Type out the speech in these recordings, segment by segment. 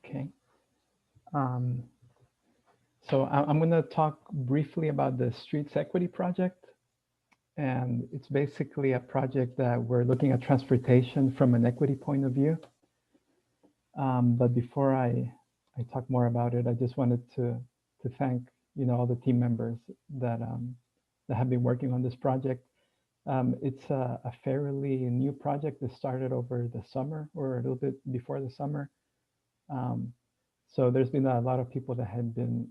Okay. Um, I'm going to talk briefly about the Streets Equity Project. And it's basically a project that we're looking at transportation from an equity point of view. But before I talk more about it, I just wanted to thank, all the team members that, that have been working on this project. It's a fairly new project that started over the summer or a little bit before the summer. Um, so there's been a lot of people that have been,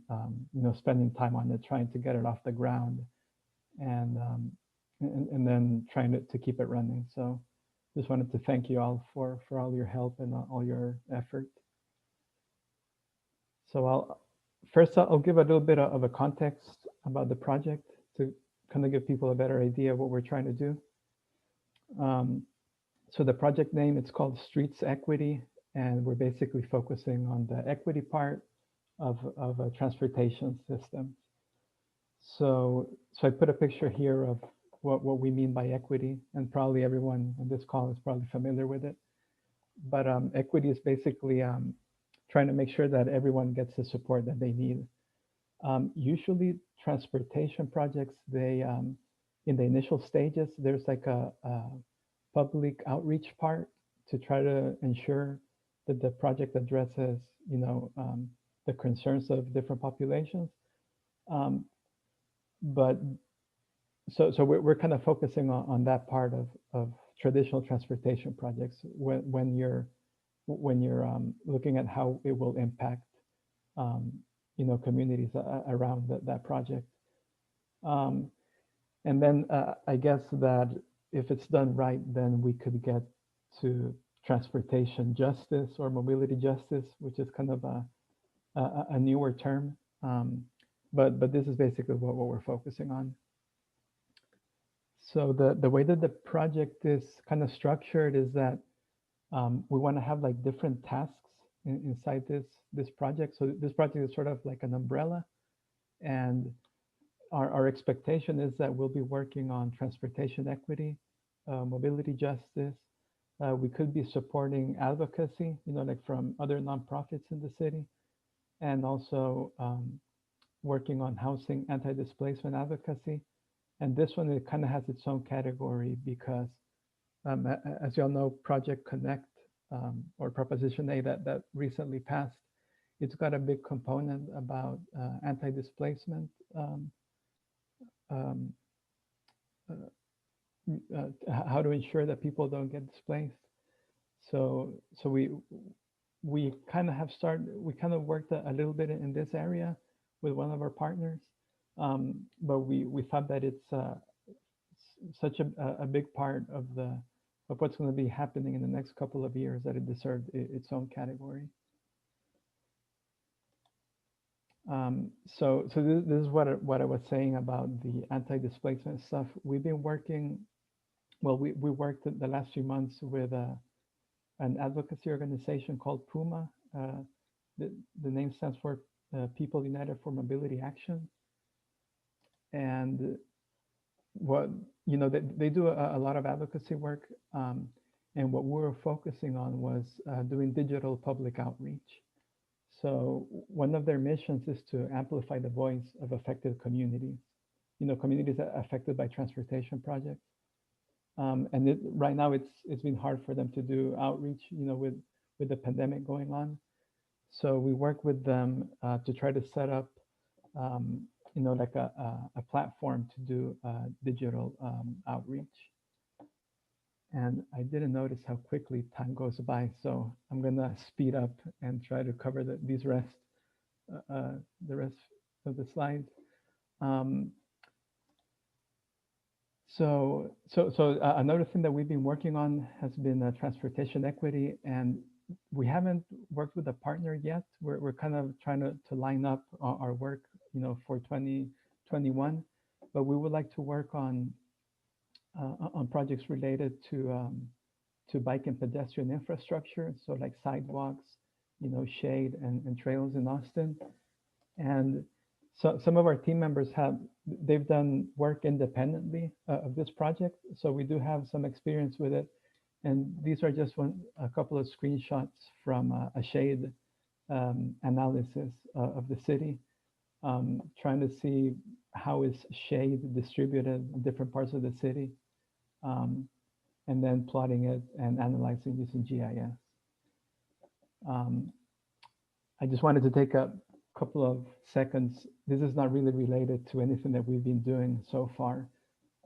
spending time on it, trying to get it off the ground, and then trying to keep it running. So just wanted to thank you all for all your help and all your effort. So I'll give a little bit of a context about the project to kind of give people a better idea of what we're trying to do. Um, so the project name, it's called Streets Equity, and we're basically focusing on the equity part of a transportation system. So I put a picture here of what we mean by equity, and probably everyone on this call is probably familiar with it. But equity is basically trying to make sure that everyone gets the support that they need. Usually, transportation projects, they in the initial stages, there's like a public outreach part to try to ensure that the project addresses, the concerns of different populations. Um, but so we're kind of focusing on that part of traditional transportation projects when you're looking at how it will impact um, communities around that project. Um, and then I guess that if it's done right, then we could get to transportation justice or mobility justice, which is kind of a newer term. But this is basically what we're focusing on. So the way that the project is kind of structured is that we want to have like different tasks inside this project. So this project is sort of like an umbrella, and our expectation is that we'll be working on transportation equity, mobility justice. We could be supporting advocacy, like from other nonprofits in the city, and also working on housing anti-displacement advocacy. And this one, it kind of has its own category because, as you all know, Project Connect or Proposition A that recently passed, it's got a big component about anti-displacement, um, how to ensure that people don't get displaced. So we kind of we kind of worked a little bit in this area with one of our partners, but we thought that it's such a big part of what's going to be happening in the next couple of years that it deserved its own category. So this is what I was saying about the anti-displacement stuff. We've been working, well, we worked the last few months with an advocacy organization called PUMA. The, the name stands for People United for Mobility Action. And what, they do a lot of advocacy work. And what we were focusing on was doing digital public outreach. So one of their missions is to amplify the voice of affected communities, communities affected by transportation projects. And right now it's been hard for them to do outreach, with the pandemic going on. So we work with them to try to set up, like a platform to do digital outreach. And I didn't notice how quickly time goes by, so I'm gonna speed up and try to cover the rest of the slides. Um, so another thing that we've been working on has been transportation equity, and we haven't worked with a partner yet. We're kind of trying to line up our work, for 2021, but we would like to work on projects related to bike and pedestrian infrastructure, so like sidewalks, shade and trails in Austin. And so some of our team members they've done work independently of this project, so we do have some experience with it. And these are just a couple of screenshots from a shade analysis of the city, trying to see how is shade distributed in different parts of the city, um, and then plotting it and analyzing using GIS. Um, I just wanted to take a couple of seconds. This is not really related to anything that we've been doing so far,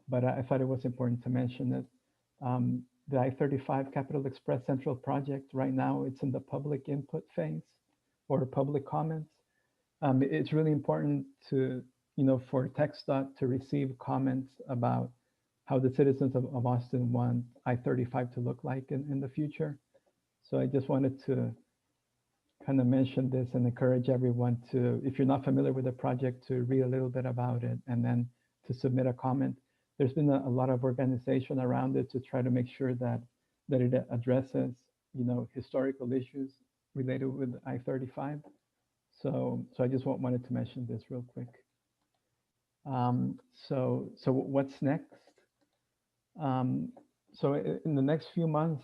but I thought it was important to mention it. The I-35 Capital Express Central project right now, it's in the public input phase or public comments. It's really important to, for TxDOT to receive comments about how the citizens of Austin want I-35 to look like in the future. So I just wanted to kind of mention this and encourage everyone to, if you're not familiar with the project, to read a little bit about it and then to submit a comment. There's been a lot of organization around it to try to make sure that it addresses, historical issues related with I-35. So I just wanted to mention this real quick. So what's next? So in the next few months,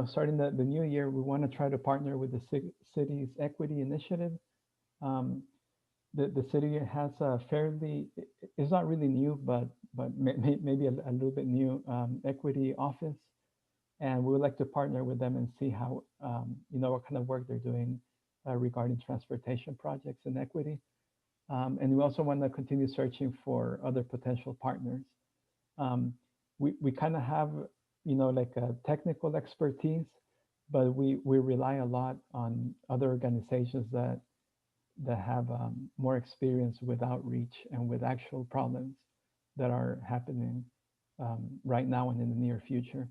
starting the new year, we want to try to partner with the city's equity initiative. The city has a fairly, it's not really new, but maybe a little bit new equity office. And we would like to partner with them and see how, what kind of work they're doing regarding transportation projects and equity. And we also want to continue searching for other potential partners. We kind of have, like a technical expertise, but we rely a lot on other organizations that have more experience with outreach and with actual problems that are happening right now and in the near future.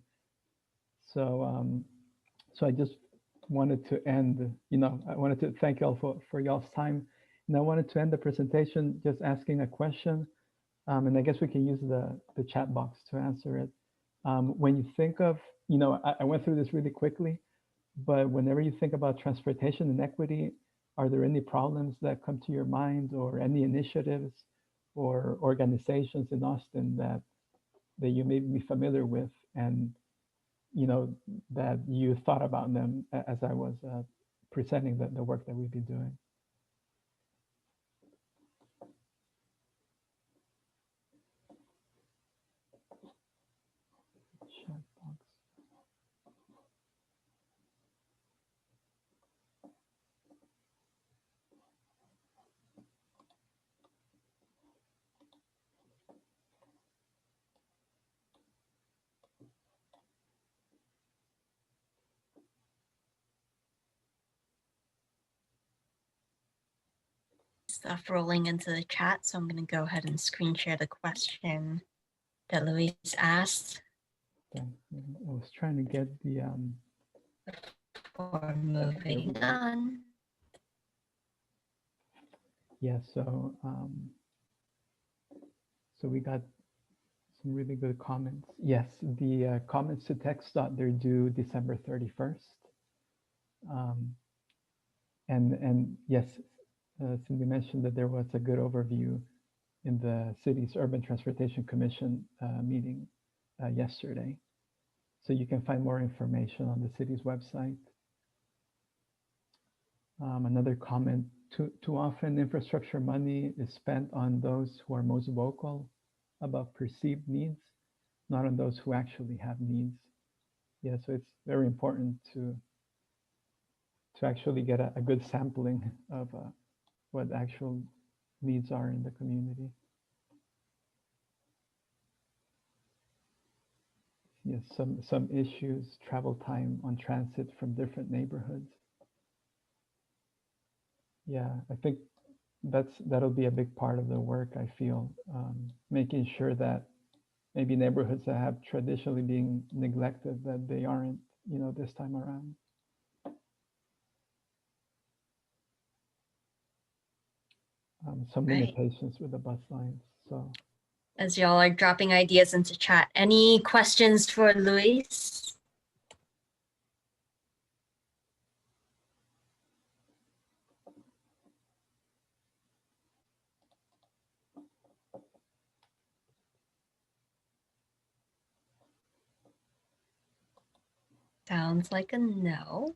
So, so I just wanted to end, I wanted to thank you all for y'all's time. And I wanted to end the presentation just asking a question. And I guess we can use the chat box to answer it. When you think of, I went through this really quickly, but whenever you think about transportation and equity, are there any problems that come to your mind or any initiatives or organizations in Austin that you may be familiar with and, that you thought about them as I was presenting the work that we've been doing? Chat box. Stuff rolling into the chat, so I'm going to go ahead and screen share the question that Luis asked. Okay. I was trying to get the Before moving on. Yeah, so we got some really good comments. Yes, the comments to TxDOT, they're due December 31st. And yes, Cindy mentioned that there was a good overview in the city's Urban Transportation Commission meeting yesterday. So you can find more information on the city's website. Another comment, too often infrastructure money is spent on those who are most vocal about perceived needs, not on those who actually have needs. Yeah, so it's very important to actually get a good sampling of what actual needs are in the community. Yes, some issues, travel time on transit from different neighborhoods. Yeah, I think that'll be a big part of the work, I feel, making sure that maybe neighborhoods that have traditionally been neglected, that they aren't, this time around. Some limitations with the bus lines, so. As y'all are dropping ideas into chat, any questions for Luis? Sounds like a no.